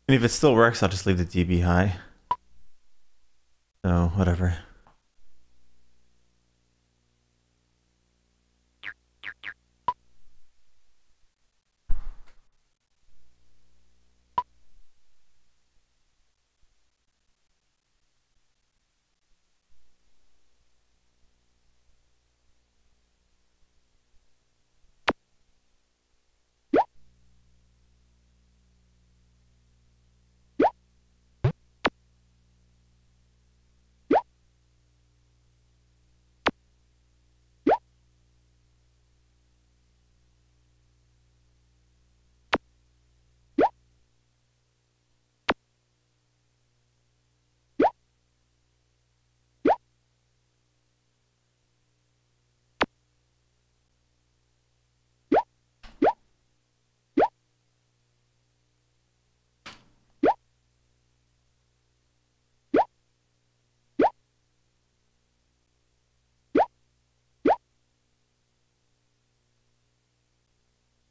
And if it still works, I'll just leave the DB high. So, whatever.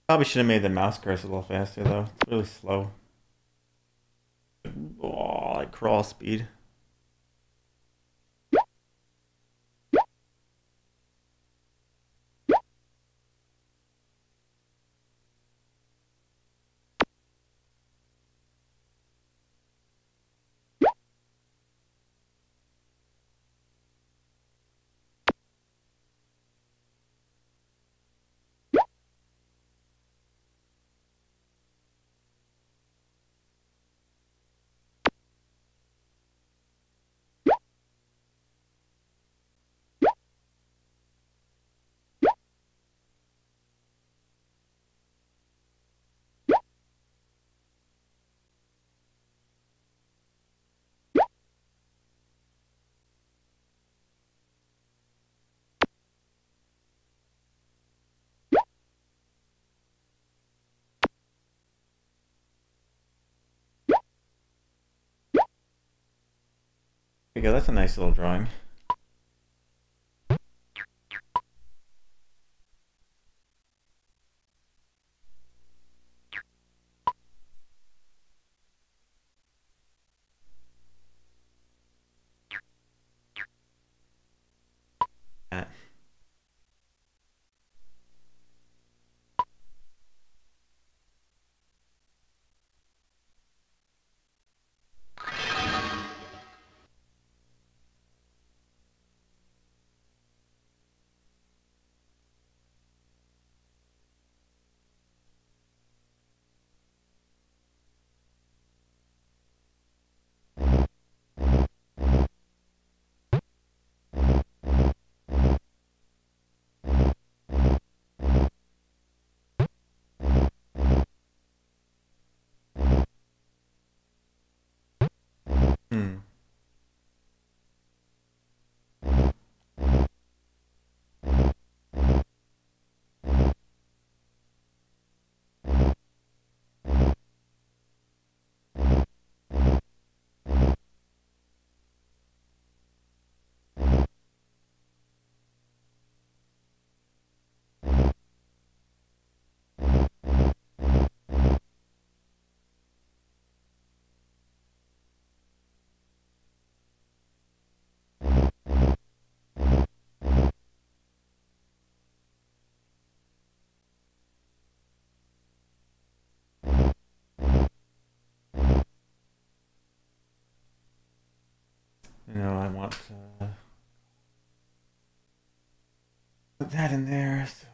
Probably should have made the mouse cursor a little faster though. It's really slow. Oh, like crawl speed. Okay, that's a nice little drawing. Hmm. You know, I want to put that in there. So.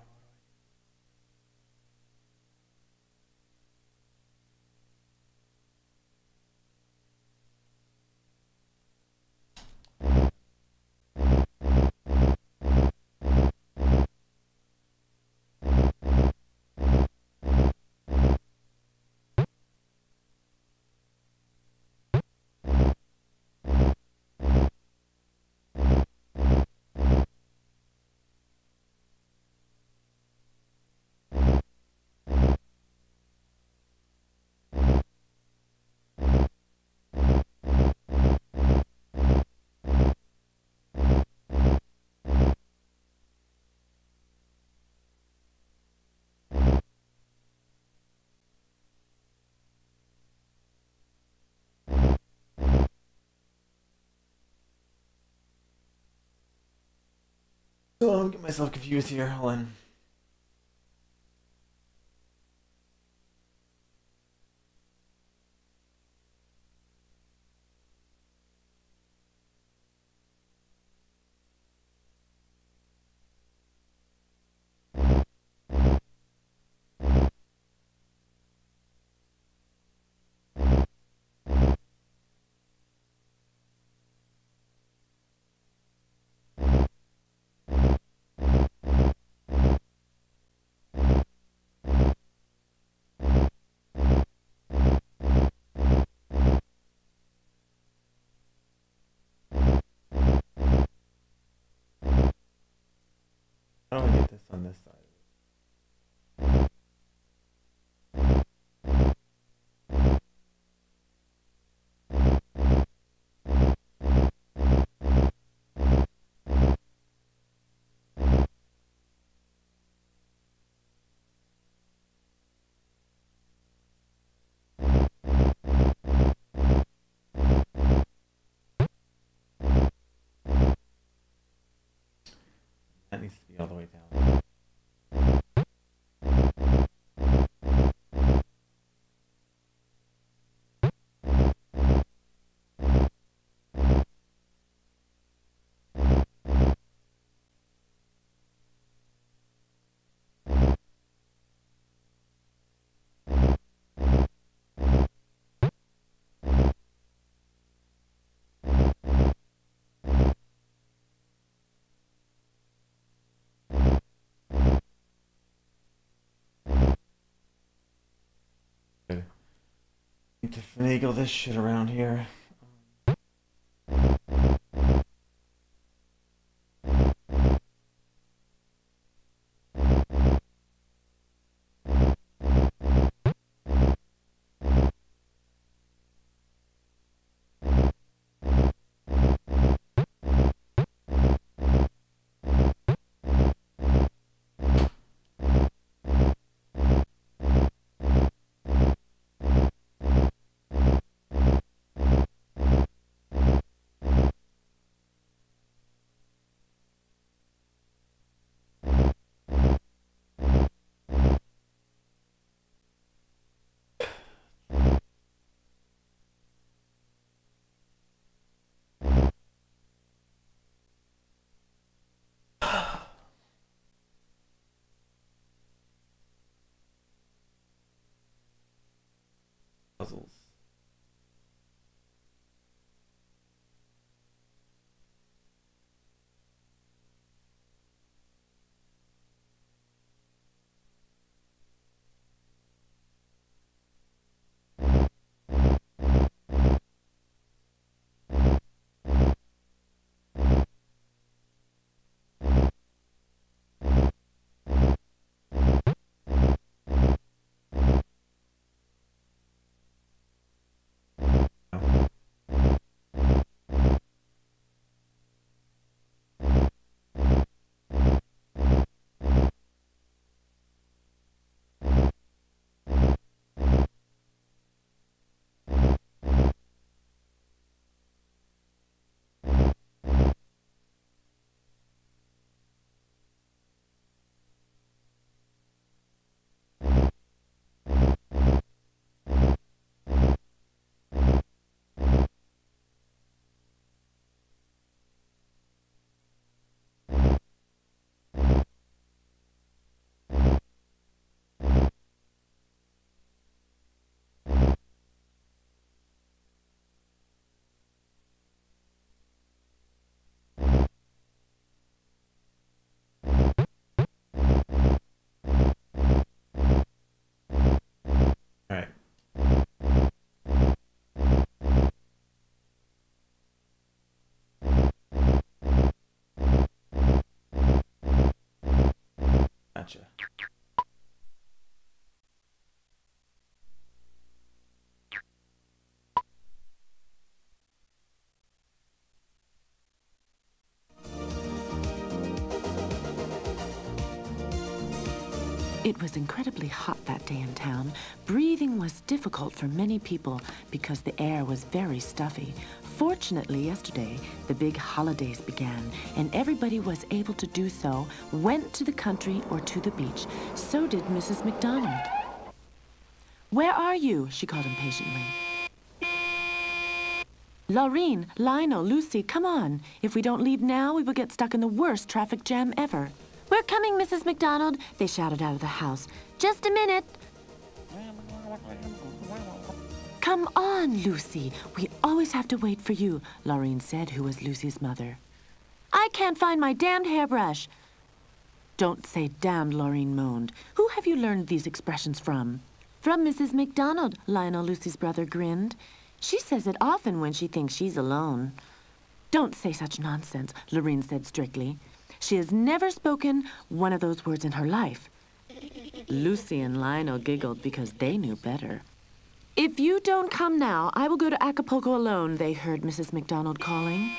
Oh, I'm getting myself confused here. Hold on. How do I get this on this side? That needs to be all the way down. Good. Need to finagle this shit around here. Puzzles. Alright. Gotcha. It was incredibly hot that day in town. Breathing was difficult for many people because the air was very stuffy. Fortunately, yesterday, the big holidays began, and everybody was able to do so, went to the country or to the beach. So did Mrs. McDonald. "Where are you?" she called impatiently. "Laureen, Lionel, Lucy, come on. If we don't leave now, we will get stuck in the worst traffic jam ever." "We're coming, Mrs. McDonald," they shouted out of the house. "Just a minute." "Come on, Lucy. We always have to wait for you," Laureen said, who was Lucy's mother. "I can't find my damned hairbrush." "Don't say damned," Laureen moaned. "Who have you learned these expressions from?" "From Mrs. McDonald," Lionel, Lucy's brother, grinned. "She says it often when she thinks she's alone." "Don't say such nonsense," Laureen said strictly. "She has never spoken one of those words in her life." Lucy and Lionel giggled because they knew better. "If you don't come now, I will go to Acapulco alone," they heard Mrs. McDonald calling.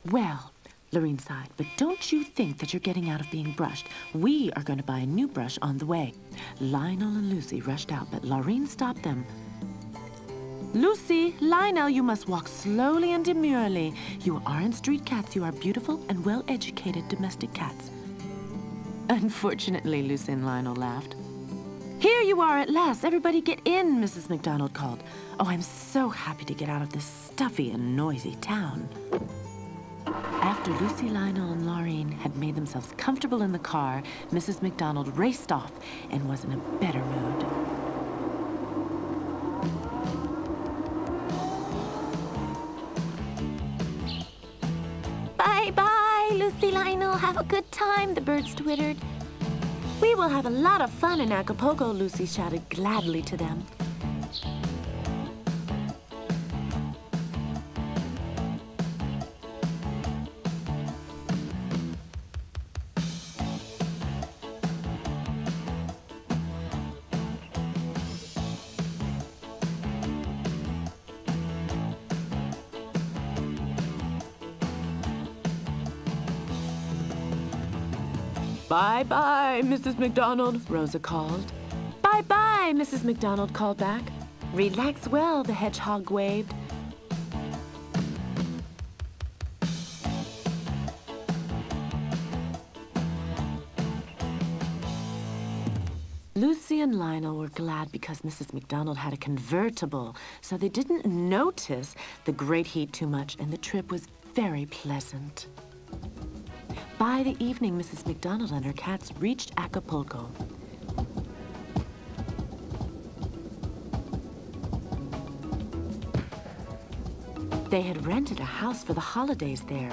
"Well," Laureen sighed, "but don't you think that you're getting out of being brushed. We are going to buy a new brush on the way." Lionel and Lucy rushed out, but Laureen stopped them. "Lucy, Lionel, you must walk slowly and demurely. You aren't street cats. You are beautiful and well-educated domestic cats." Unfortunately, Lucy and Lionel laughed. "Here you are at last. Everybody get in," Mrs. McDonald called. "Oh, I'm so happy to get out of this stuffy and noisy town." After Lucy, Lionel, and Laureen had made themselves comfortable in the car, Mrs. McDonald raced off and was in a better mood. "Bye-bye, Lucy, Lionel. Have a good time," the birds twittered. "We will have a lot of fun in Acapulco," Lucy shouted gladly to them. "Bye-bye, Mrs. McDonald," Rosa called. "Bye-bye," Mrs. McDonald called back. "Relax well," the hedgehog waved. Lucy and Lionel were glad because Mrs. McDonald had a convertible, so they didn't notice the great heat too much, and the trip was very pleasant. By the evening, Mrs. McDonald and her cats reached Acapulco. They had rented a house for the holidays there.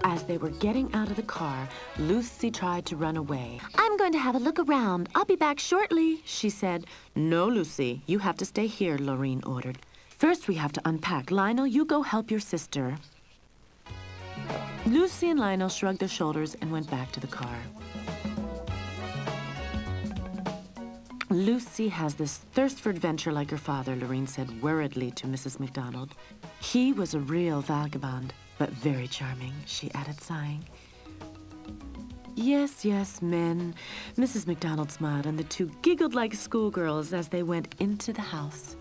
As they were getting out of the car, Lucy tried to run away. "I'm going to have a look around. I'll be back shortly," she said. "No, Lucy, you have to stay here," Laureen ordered. "First, we have to unpack. Lionel, you go help your sister." Lucy and Lionel shrugged their shoulders and went back to the car. "Lucy has this thirst for adventure like her father," Laureen said worriedly to Mrs. McDonald. "He was a real vagabond, but very charming," she added, sighing. "Yes, yes, men." Mrs. McDonald smiled, and the two giggled like schoolgirls as they went into the house.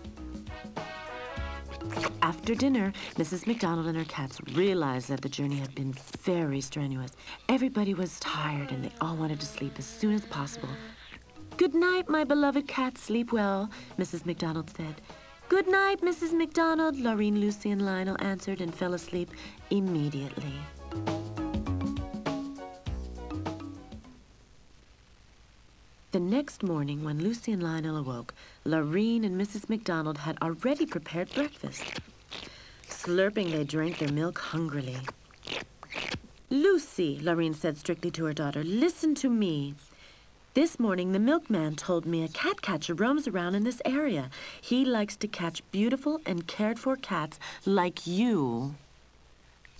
After dinner, Mrs. McDonald and her cats realized that the journey had been very strenuous. Everybody was tired, and they all wanted to sleep as soon as possible. "Good night, my beloved cats. Sleep well," Mrs. McDonald said. "Good night, Mrs. McDonald," Laureen, Lucy, and Lionel answered and fell asleep immediately. The next morning, when Lucy and Lionel awoke, Laureen and Mrs. McDonald had already prepared breakfast. Slurping, they drank their milk hungrily. "Lucy," Laureen said strictly to her daughter, "listen to me. This morning, the milkman told me a cat catcher roams around in this area. He likes to catch beautiful and cared-for cats like you.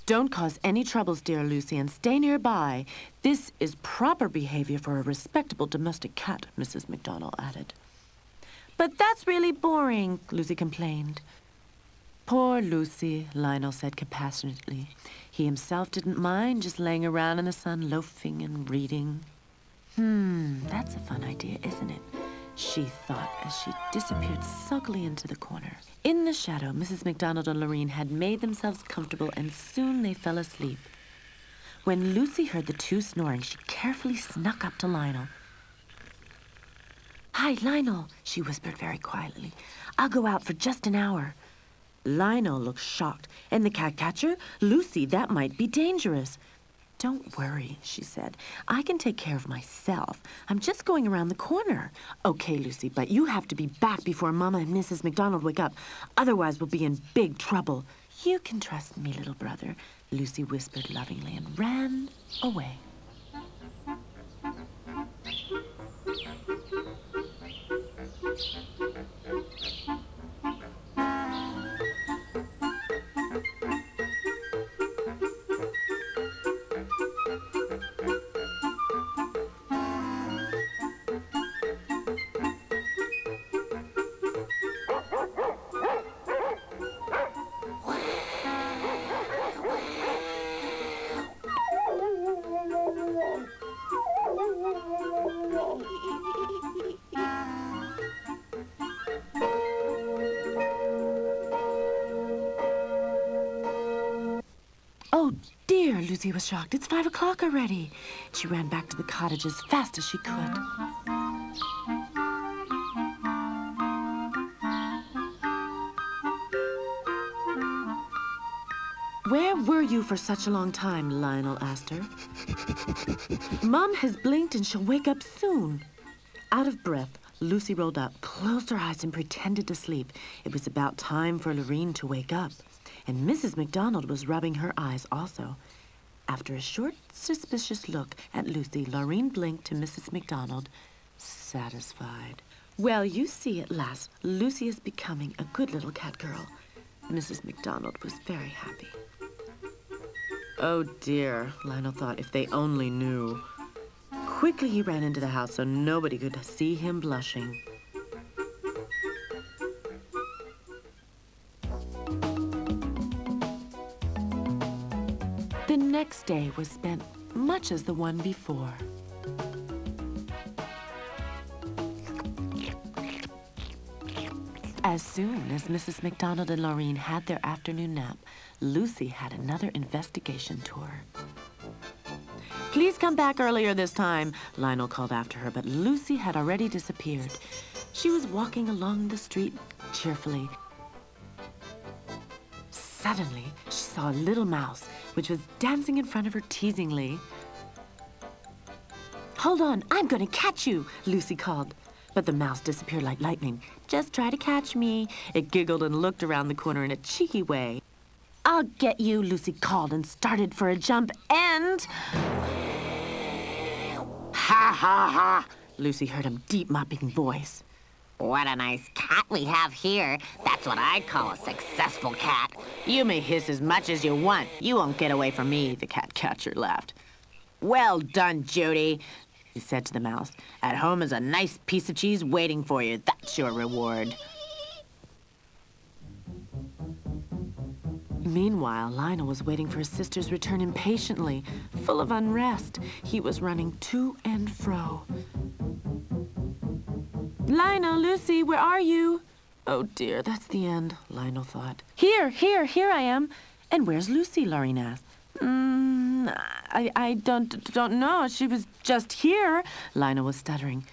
Don't cause any troubles, dear Lucy, and stay nearby. This is proper behavior for a respectable domestic cat," Mrs. McDonald added. "But that's really boring," Lucy complained. "Poor Lucy," Lionel said compassionately. He himself didn't mind just laying around in the sun, loafing and reading. That's a fun idea, isn't it? she thought as she disappeared sulkily into the corner. In the shadow, Mrs. McDonald and Lorene had made themselves comfortable, and soon they fell asleep. When Lucy heard the two snoring, she carefully snuck up to Lionel. "Hi, Lionel," she whispered very quietly. "I'll go out for just an hour." Lionel looked shocked. "And the cat catcher? Lucy, that might be dangerous." "Don't worry," she said. "I can take care of myself. I'm just going around the corner." "Okay, Lucy, but you have to be back before Mama and Mrs. McDonald wake up. Otherwise, we'll be in big trouble." "You can trust me, little brother," Lucy whispered lovingly and ran away. "Oh, dear," Lucy was shocked. "It's 5 o'clock already." She ran back to the cottage as fast as she could. "Where were you for such a long time?" Lionel asked her. "Mom has blinked and she'll wake up soon." Out of breath, Lucy rolled up, closed her eyes, and pretended to sleep. It was about time for Lorene to wake up, and Mrs. McDonald was rubbing her eyes also. After a short, suspicious look at Lucy, Lorene blinked to Mrs. McDonald, satisfied. "Well, you see at last, Lucy is becoming a good little cat girl." Mrs. McDonald was very happy. "Oh, dear," Lionel thought, "if they only knew." Quickly, he ran into the house so nobody could see him blushing. The next day was spent much as the one before. As soon as Mrs. McDonald and Lorene had their afternoon nap, Lucy had another investigation tour. "Please come back earlier this time," Lionel called after her, but Lucy had already disappeared. She was walking along the street cheerfully. Suddenly, she saw a little mouse, which was dancing in front of her teasingly. "Hold on, I'm going to catch you," Lucy called. But the mouse disappeared like lightning. "Just try to catch me." It giggled and looked around the corner in a cheeky way. "I'll get you," Lucy called and started for a jump, and... "Ha, ha, ha!" Lucy heard a deep, mopping voice. "What a nice cat we have here. That's what I call a successful cat." "You may hiss as much as you want. You won't get away from me," the cat catcher laughed. "Well done, Judy," he said to the mouse. "At home is a nice piece of cheese waiting for you. That's your reward." Meanwhile, Lionel was waiting for his sister's return impatiently, full of unrest. He was running to and fro. "Lionel, Lucy, where are you?" "Oh, dear, that's the end," Lionel thought. Here I am." "And where's Lucy?" Lorene asked. I don't know. She was just here." Lionel was stuttering.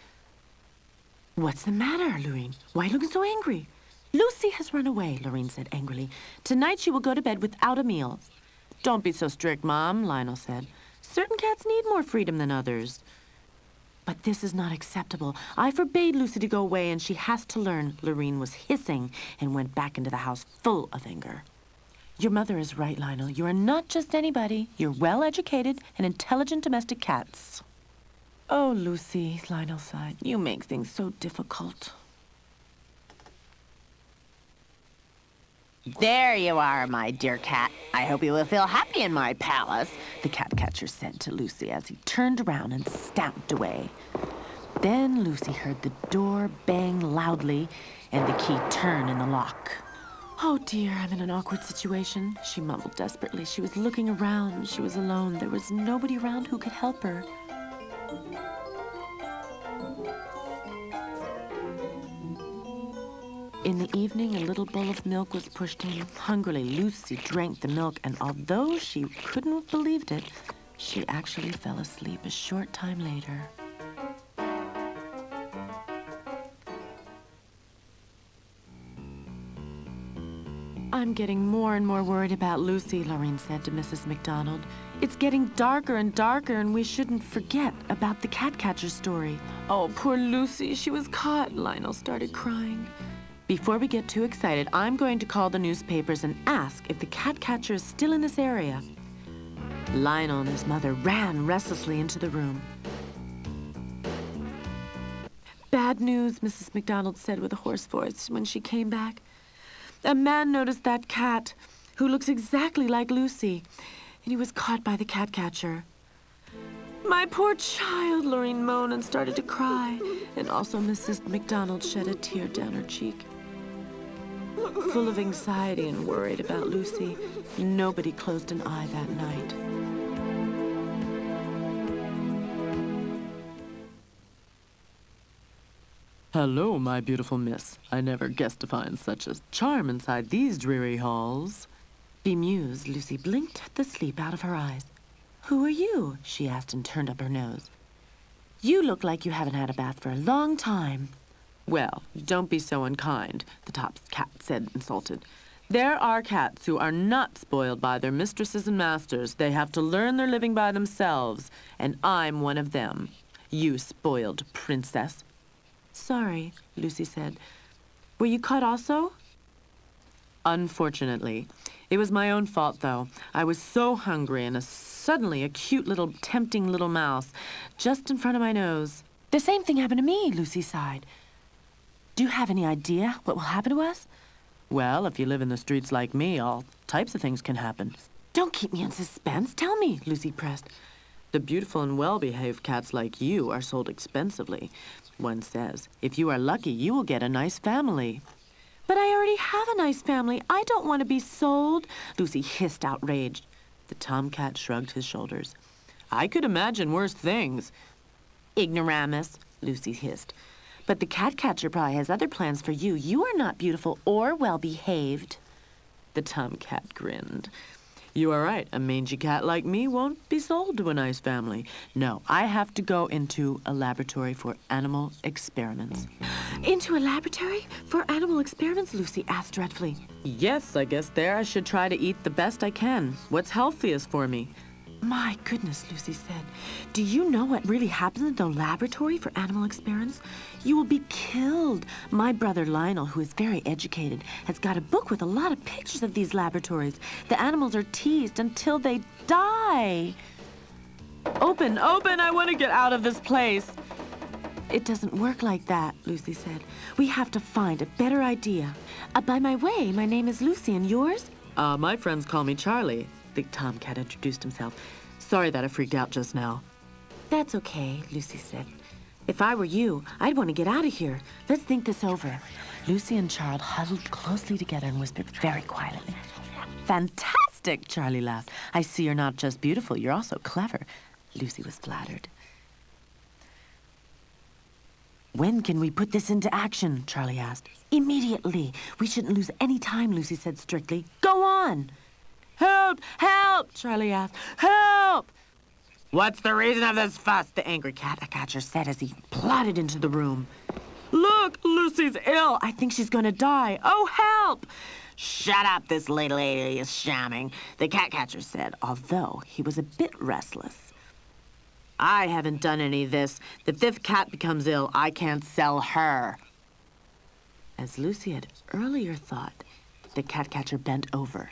"What's the matter, Lorene? Why are you looking so angry?" "Lucy has run away," Lorene said angrily. "Tonight she will go to bed without a meal." "Don't be so strict, Mom," Lionel said. "Certain cats need more freedom than others." "But this is not acceptable. I forbade Lucy to go away, and she has to learn." Lorene was hissing and went back into the house full of anger. "Your mother is right, Lionel. You are not just anybody. You're well-educated and intelligent domestic cats." "Oh, Lucy," Lionel sighed, "you make things so difficult." "There you are, my dear cat. I hope you will feel happy in my palace," the cat catcher said to Lucy as he turned around and stamped away. Then Lucy heard the door bang loudly and the key turn in the lock. "Oh, dear, I'm in an awkward situation," she mumbled desperately. She was looking around. She was alone. There was nobody around who could help her. In the evening, a little bowl of milk was pushed in. Hungrily, Lucy drank the milk, and although she couldn't have believed it, she actually fell asleep a short time later. I'm getting more and more worried about Lucy, Lorraine said to Mrs. McDonald. It's getting darker and darker, and we shouldn't forget about the cat catcher story. Oh, poor Lucy, she was caught. Lionel started crying. Before we get too excited, I'm going to call the newspapers and ask if the cat catcher is still in this area. Lionel and his mother ran restlessly into the room. Bad news, Mrs. McDonald said with a hoarse voice when she came back. A man noticed that cat, who looks exactly like Lucy, and he was caught by the cat catcher. My poor child, Lorraine moaned and started to cry, and also Mrs. McDonald shed a tear down her cheek. Full of anxiety and worried about Lucy, nobody closed an eye that night. Hello, my beautiful miss. I never guessed to find such a charm inside these dreary halls. Bemused, Lucy blinked the sleep out of her eyes. Who are you? She asked and turned up her nose. You look like you haven't had a bath for a long time. Well, don't be so unkind, the top cat said, insulted. There are cats who are not spoiled by their mistresses and masters. They have to learn their living by themselves, and I'm one of them. You spoiled princess. Sorry, Lucy said. Were you caught also? Unfortunately. It was my own fault, though. I was so hungry, and suddenly a cute little, tempting little mouse just in front of my nose. The same thing happened to me, Lucy sighed. Do you have any idea what will happen to us? Well, if you live in the streets like me, all types of things can happen. Don't keep me in suspense. Tell me, Lucy pressed. The beautiful and well-behaved cats like you are sold expensively. One says, if you are lucky, you will get a nice family. But I already have a nice family. I don't want to be sold, Lucy hissed, outraged. The tomcat shrugged his shoulders. I could imagine worse things. Ignoramus, Lucy hissed. But the cat catcher probably has other plans for you. You are not beautiful or well-behaved. The tomcat grinned. You are right. A mangy cat like me won't be sold to a nice family. No, I have to go into a laboratory for animal experiments. Into a laboratory for animal experiments? Lucy asked dreadfully. Yes, I guess there I should try to eat the best I can. What's healthiest for me? My goodness, Lucy said. Do you know what really happens in the laboratory for animal experiments? You will be killed. My brother Lionel, who is very educated, has got a book with a lot of pictures of these laboratories. The animals are teased until they die. Open, open, I want to get out of this place. It doesn't work like that, Lucy said. We have to find a better idea. By my way, my name is Lucy, and yours? My friends call me Charlie. The tomcat introduced himself. Sorry that I freaked out just now. That's okay, Lucy said. If I were you, I'd want to get out of here. Let's think this over. Lucy and Charles huddled closely together and whispered very quietly. Fantastic, Charlie laughed. I see you're not just beautiful, you're also clever. Lucy was flattered. When can we put this into action? Charlie asked. Immediately. We shouldn't lose any time, Lucy said strictly. Go on. Help! Help! Charlie asked. Help! What's the reason of this fuss? The angry cat catcher said as he plodded into the room. Look, Lucy's ill. I think she's going to die. Oh, help! Shut up, this little lady is shamming, the cat catcher said, although he was a bit restless. I haven't done any of this. The fifth cat becomes ill. I can't sell her. As Lucy had earlier thought, the cat catcher bent over.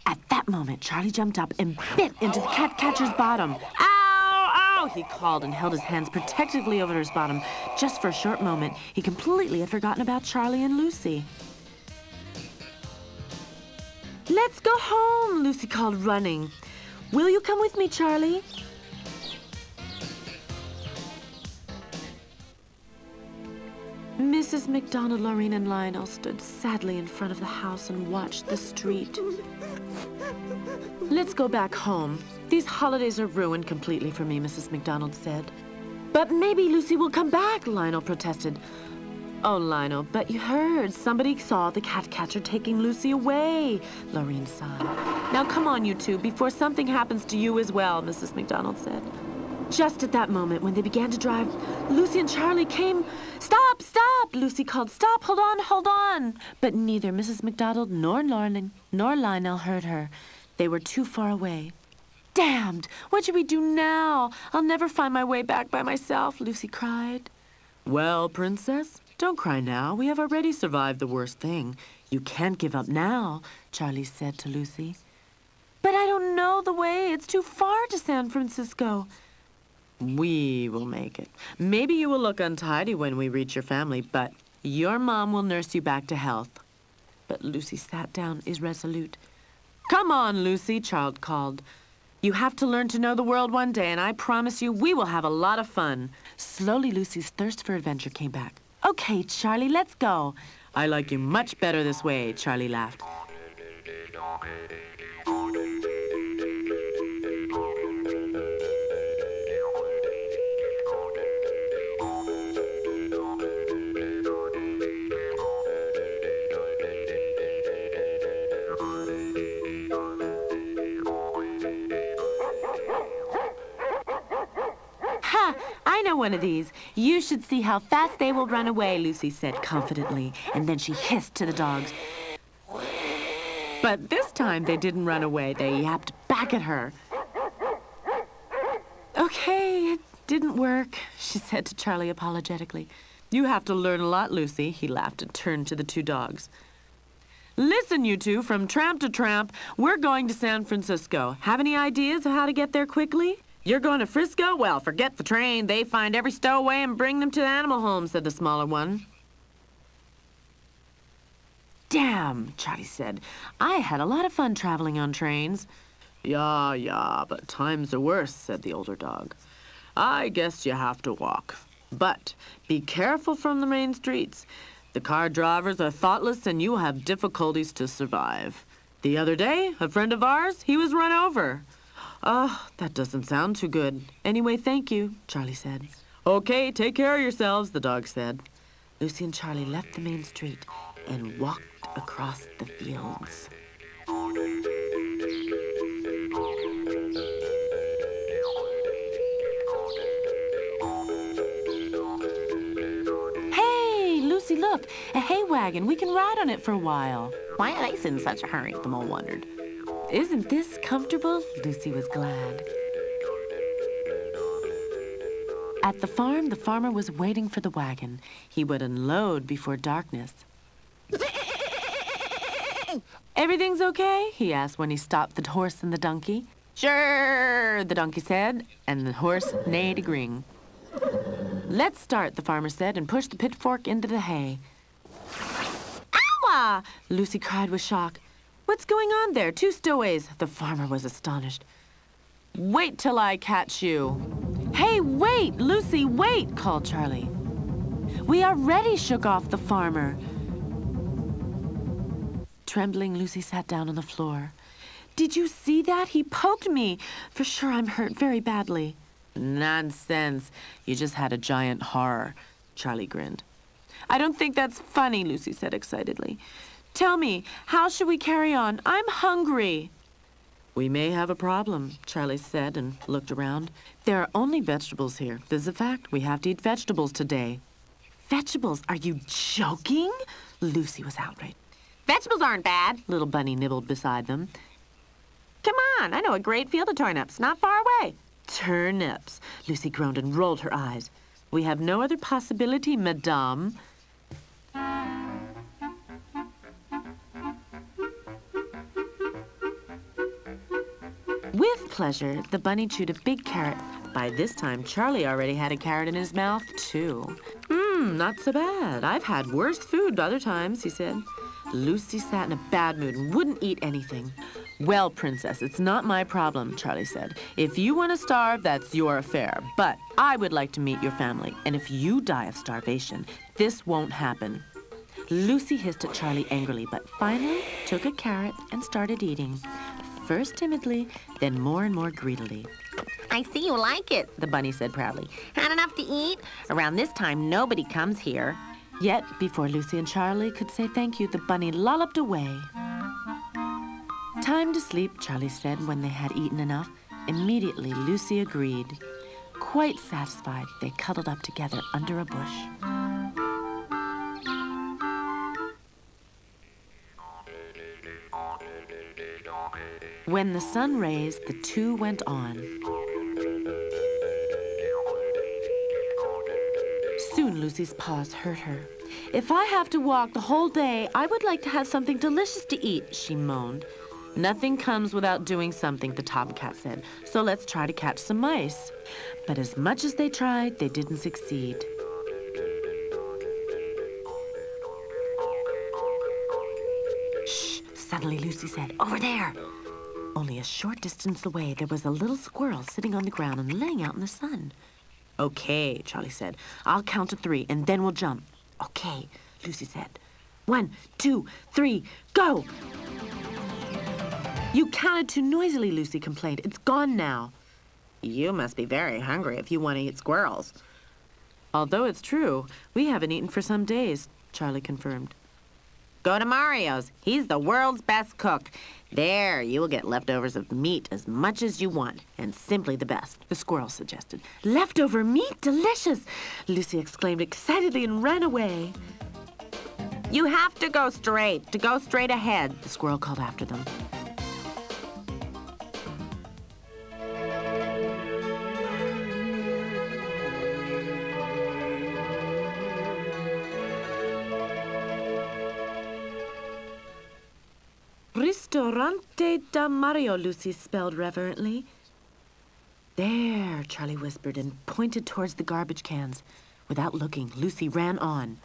At that moment, Charlie jumped up and bit into the cat catcher's bottom. Ow! Ow! He called and held his hands protectively over his bottom. Just for a short moment, he completely had forgotten about Charlie and Lucy. Let's go home, Lucy called, running. Will you come with me, Charlie? Mrs. McDonald, Lorraine, and Lionel stood sadly in front of the house and watched the street. Let's go back home. These holidays are ruined completely for me, Mrs. McDonald said. But maybe Lucy will come back, Lionel protested. Oh, Lionel, but you heard. Somebody saw the cat catcher taking Lucy away, Lorraine sighed. Now come on, you two, before something happens to you as well, Mrs. McDonald said. Just at that moment, when they began to drive, Lucy and Charlie came. Stop, stop, Lucy called. Stop, hold on, hold on. But neither Mrs. McDonald nor Lionel heard her. They were too far away. Damned! What should we do now? I'll never find my way back by myself, Lucy cried. Well, Princess, don't cry now. We have already survived the worst thing. You can't give up now, Charlie said to Lucy. But I don't know the way. It's too far to San Francisco. We will make it. Maybe you will look untidy when we reach your family, but your mom will nurse you back to health. But Lucy sat down, irresolute. Come on, Lucy, Charles called. You have to learn to know the world one day, and I promise you we will have a lot of fun. Slowly, Lucy's thirst for adventure came back. Okay, Charlie, let's go. I like you much better this way, Charlie laughed. I know one of these. You should see how fast they will run away, Lucy said confidently, and then she hissed to the dogs. But this time they didn't run away. They yapped back at her. Okay, it didn't work, she said to Charlie apologetically. You have to learn a lot, Lucy, he laughed and turned to the two dogs. Listen, you two, from tramp to tramp, we're going to San Francisco. Have any ideas of how to get there quickly? You're going to Frisco? Well, forget the train. They find every stowaway and bring them to the animal home, said the smaller one. Damn, Charlie said. I had a lot of fun traveling on trains. Yeah, but times are worse, said the older dog. I guess you have to walk. But be careful from the main streets. The car drivers are thoughtless and you will have difficulties to survive. The other day, a friend of ours, he was run over. Oh, that doesn't sound too good. Anyway, thank you, Charlie said. Okay, take care of yourselves, the dog said. Lucy and Charlie left the main street and walked across the fields. Hey, Lucy, look, a hay wagon. We can ride on it for a while. Why are they in such a hurry? The mole wondered. Isn't this comfortable? Lucy was glad. At the farm, the farmer was waiting for the wagon. He would unload before darkness. Everything's okay? He asked when he stopped the horse and the donkey. Sure, the donkey said, and the horse neighed agreeing. Let's start, the farmer said, and pushed the pitchfork into the hay. Ow! Lucy cried with shock. What's going on there? Two stowaways. The farmer was astonished. Wait till I catch you. Hey, wait! Lucy, wait! Called Charlie. We already shook off the farmer. Trembling, Lucy sat down on the floor. Did you see that? He poked me. For sure I'm hurt very badly. Nonsense. You just had a giant horror. Charlie grinned. I don't think that's funny, Lucy said excitedly. Tell me, how should we carry on? I'm hungry. We may have a problem, Charlie said and looked around. There are only vegetables here. This is a fact. We have to eat vegetables today. Vegetables? Are you joking? Lucy was outraged. Vegetables aren't bad. Little Bunny nibbled beside them. Come on, I know a great field of turnips, not far away. Turnips. Lucy groaned and rolled her eyes. We have no other possibility, madame. With pleasure, the bunny chewed a big carrot. By this time, Charlie already had a carrot in his mouth, too. Not so bad. I've had worse food other times, he said. Lucy sat in a bad mood and wouldn't eat anything. Well, Princess, it's not my problem, Charlie said. If you want to starve, that's your affair. But I would like to meet your family, and if you die of starvation, this won't happen. Lucy hissed at Charlie angrily, but finally took a carrot and started eating. First timidly, then more and more greedily. I see you like it, the bunny said proudly. Had enough to eat? Around this time, nobody comes here. Yet, before Lucy and Charlie could say thank you, the bunny lolloped away. Time to sleep, Charlie said when they had eaten enough. Immediately, Lucy agreed. Quite satisfied, they cuddled up together under a bush. When the sun raised, the two went on. Soon Lucy's paws hurt her. "If I have to walk the whole day, I would like to have something delicious to eat," she moaned. "Nothing comes without doing something," the tomcat said, "so let's try to catch some mice." But as much as they tried, they didn't succeed. "Shh," suddenly Lucy said, "over there." Only a short distance away, there was a little squirrel sitting on the ground and laying out in the sun. "Okay," Charlie said. "I'll count to 3, and then we'll jump." "Okay," Lucy said. 1, 2, 3, go! "You counted too noisily," Lucy complained. "It's gone now." "You must be very hungry if you want to eat squirrels." "Although it's true, we haven't eaten for some days," Charlie confirmed. "Go to Mario's. He's the world's best cook. There, you will get leftovers of meat as much as you want, and simply the best," the squirrel suggested. "Leftover meat? Delicious!" Lucy exclaimed excitedly and ran away. "You have to go straight ahead," the squirrel called after them. "Ristorante da Mario," Lucy spelled reverently. "There," Charlie whispered and pointed towards the garbage cans. Without looking, Lucy ran on.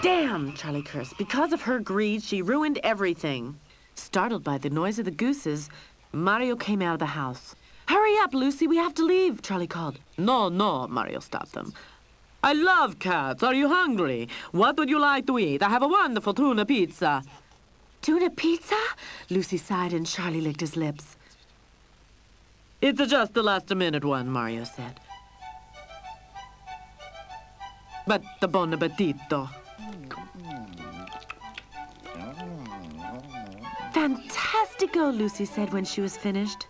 "Damn!" Charlie cursed. Because of her greed, she ruined everything. Startled by the noise of the gooses, Mario came out of the house. "Hurry up, Lucy, we have to leave," Charlie called. "No, no," Mario stopped them. "I love cats. Are you hungry? What would you like to eat? I have a wonderful tuna pizza." "Tuna pizza?" Lucy sighed and Charlie licked his lips. "It's just the last-minute one," Mario said. "But the bon appetito." "Fantastico," Lucy said when she was finished.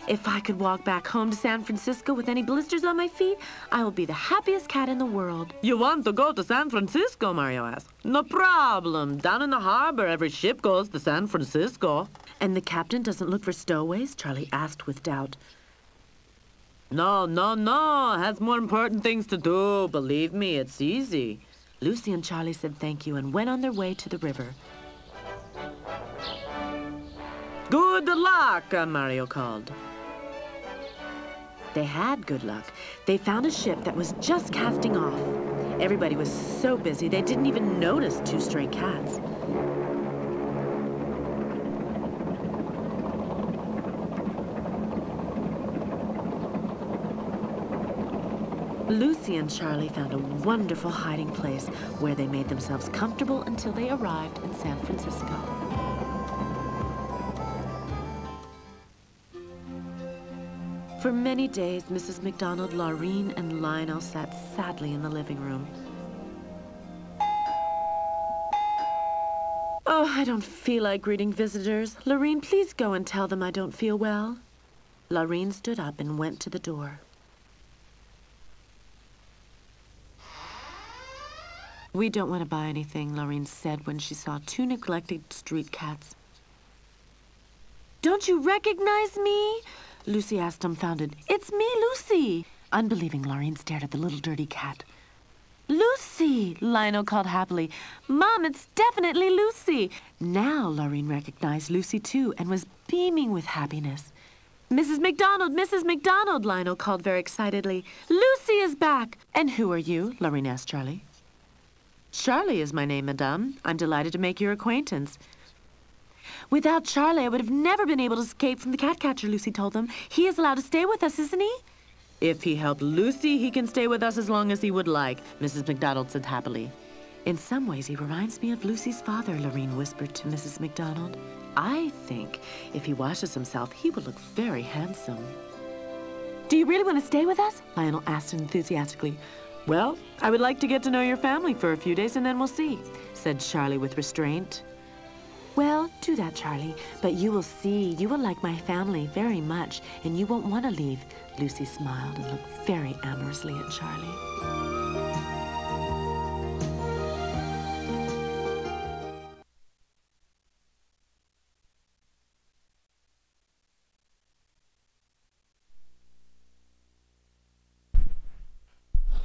"If I could walk back home to San Francisco with any blisters on my feet, I will be the happiest cat in the world." "You want to go to San Francisco?" Mario asked. "No problem. Down in the harbor, every ship goes to San Francisco." "And the captain doesn't look for stowaways?" Charlie asked with doubt. No. Has more important things to do. Believe me, it's easy." Lucy and Charlie said thank you and went on their way to the river. "Good luck," Mario called. They had good luck. They found a ship that was just casting off. Everybody was so busy they didn't even notice 2 stray cats. Lucy and Charlie found a wonderful hiding place where they made themselves comfortable until they arrived in San Francisco. For many days, Mrs. McDonald, Laureen, and Lionel sat sadly in the living room. "Oh, I don't feel like greeting visitors. Laureen, please go and tell them I don't feel well." Laureen stood up and went to the door. "We don't want to buy anything," Laureen said when she saw 2 neglected street cats. "Don't you recognize me?" Lucy asked dumbfounded. "It's me, Lucy." Unbelieving, Laureen stared at the little dirty cat. "Lucy," Lionel called happily. "Mom, it's definitely Lucy." Now Laureen recognized Lucy too and was beaming with happiness. "Mrs. McDonald, Lionel called very excitedly. "Lucy is back." "And who are you?" Laureen asked Charlie. "Charlie is my name, Madame. I'm delighted to make your acquaintance." "Without Charlie, I would have never been able to escape from the cat catcher," Lucy told them. "He is allowed to stay with us, isn't he?" "If he helped Lucy, he can stay with us as long as he would like," Mrs. McDonald said happily. "In some ways, he reminds me of Lucy's father," Laureen whispered to Mrs. McDonald. "I think if he washes himself, he will look very handsome." Do you really want to stay with us? Lionel asked enthusiastically. Well, I would like to get to know your family for a few days and then we'll see, said Charlie with restraint. Well, do that, Charlie, but you will see, you will like my family very much, and you won't want to leave. Lucy smiled and looked very amorously at Charlie.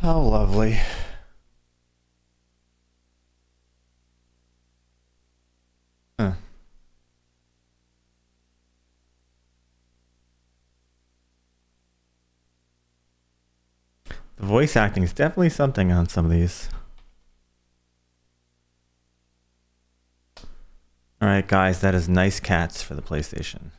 How lovely. Huh. The voice acting is definitely something on some of these. Alright guys, that is Nice Cats for the PlayStation.